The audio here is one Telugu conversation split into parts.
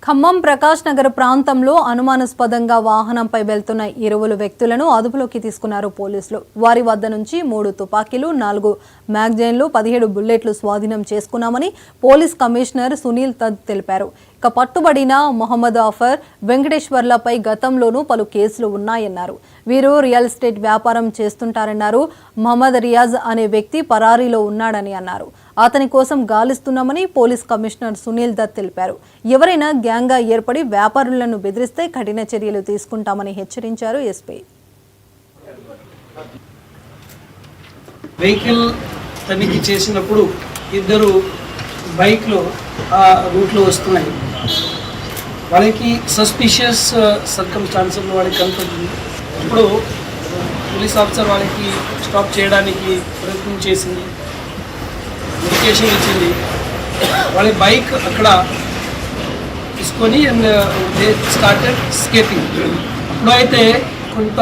ఖమ్మం ప్రకాష్ నగర్ ప్రాంతంలో అనుమానాస్పదంగా వాహనంపై వెళ్తున్న 20 వ్యక్తులను అదుపులోకి తీసుకున్నారు పోలీసులు. వారి వద్ద నుంచి 3 తుపాకీలు, 4 మ్యాగజైన్లు, 17 బుల్లెట్లు స్వాధీనం చేసుకున్నామని పోలీస్ కమిషనర్ సునీల్ తద్ తెలిపారు. ఇక పట్టుబడిన మొహమ్మద్ ఆఫర్, వెంకటేశ్వర్లపై గతంలోనూ పలు కేసులు ఉన్నాయన్నారు. వీరు రియల్ ఎస్టేట్ వ్యాపారం చేస్తుంటారన్నారు. మహమ్మద్ రియాజ్ అనే వ్యక్తి పరారీలో ఉన్నాడని అన్నారు. అతని కోసం గాలిస్తున్నామని పోలీస్ కమిషనర్ సునీల్ దత్ తెలిపారు. ఎవరైనా గ్యాంగ్గా ఏర్పడి వ్యాపారులను బెదిరిస్తే కఠిన చర్యలు తీసుకుంటామని హెచ్చరించారు ఎస్పీ. వెహికల్ తనిఖీ చేసినప్పుడు ఇద్దరు బైక్లో ఆ రూట్లో వస్తున్నాయి. వాళ్ళకి సస్పిషియస్ సర్కమ్స్టాన్సెస్లో వాళ్ళకి కనపడుతుంది. ఇప్పుడు పోలీస్ ఆఫీసర్ వాళ్ళకి స్టాప్ చేయడానికి ప్రయత్నం చేసింది, ఇండికేషన్ ఇచ్చింది. వాళ్ళ బైక్ అక్కడ తీసుకొని దే స్టార్టెడ్ స్కేపింగ్. అప్పుడు అయితే కొంత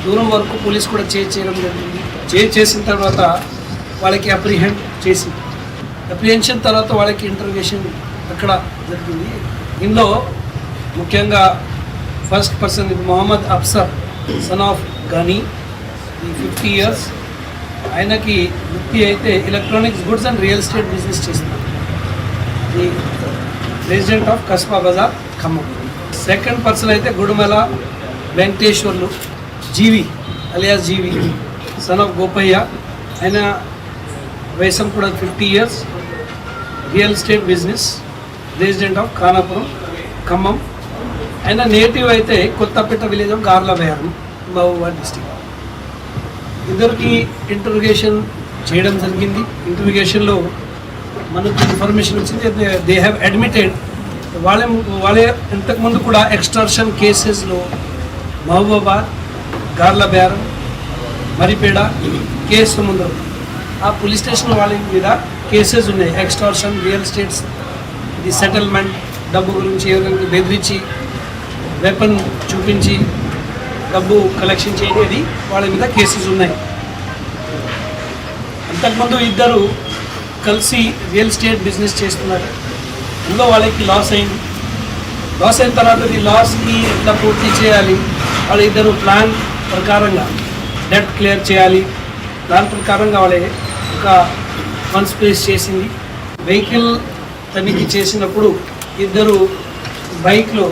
దూరం వరకు పోలీస్ కూడా చేయడం జరిగింది. చేసిన తర్వాత వాళ్ళకి అప్రిహెన్షన్ తర్వాత వాళ్ళకి ఇంటర్వ్యూషన్ అక్కడ జరిగింది. ఇందులో ముఖ్యంగా first person Mohammed Afsar, son of Gani, 50 years. ఆయనకి వృత్తి అయితే electronics goods and real estate business చేస్తున్నారు. ఈ president of Kasba Bazar Khammam. Second person అయితే Gudumala Venkateswarlu, Jeevi alias Jeevi, son of Gopayya. ఆయన వయసం కూడా 50 years, real estate business, president of Khanapuram Khammam. ఆయన నేటివ్ అయితే Kothapeta village of Garlaberam, Mahabubabad district. ఇద్దరికి ఇంటర్వ్యూషన్ చేయడం జరిగింది. ఇంటర్వ్యూషన్లో మనకు ఇన్ఫర్మేషన్ వచ్చింది, దే హ్యావ్ అడ్మిటెడ్ వాళ్ళే ఇంతకుముందు కూడా ఎక్స్టార్షన్ కేసెస్లో మహబూబాబాద్, గార్లబేరం, మరిపేడ, కేసు ముందు ఆ పోలీస్ స్టేషన్ వాళ్ళ మీద కేసెస్ ఉన్నాయి. ఎక్స్టార్షన్, రియల్ ఎస్టేట్స్, ఇది సెటిల్మెంట్, డబ్బు గురించి ఎవరికి బెదిరించి వెపన్ చూపించి డబ్బు కలెక్షన్ చేయనేది వాళ్ళ మీద కేసెస్ ఉన్నాయి. అంతకుముందు ఇద్దరు కలిసి రియల్ ఎస్టేట్ బిజినెస్ చేస్తున్నారు. అందులో వాళ్ళకి లాస్ అయిన తర్వాత ఈ లాస్కి ఎట్లా పూర్తి చేయాలి, వాళ్ళ ఇద్దరు ప్లాన్ ప్రకారంగా డెట్ క్లియర్ చేయాలి. ప్లాన్ ప్రకారంగా వాళ్ళే ఒక ఫండ్స్ ప్లేస్ చేసింది. వెహికల్ తనిఖీ చేసినప్పుడు ఇద్దరు బైక్లో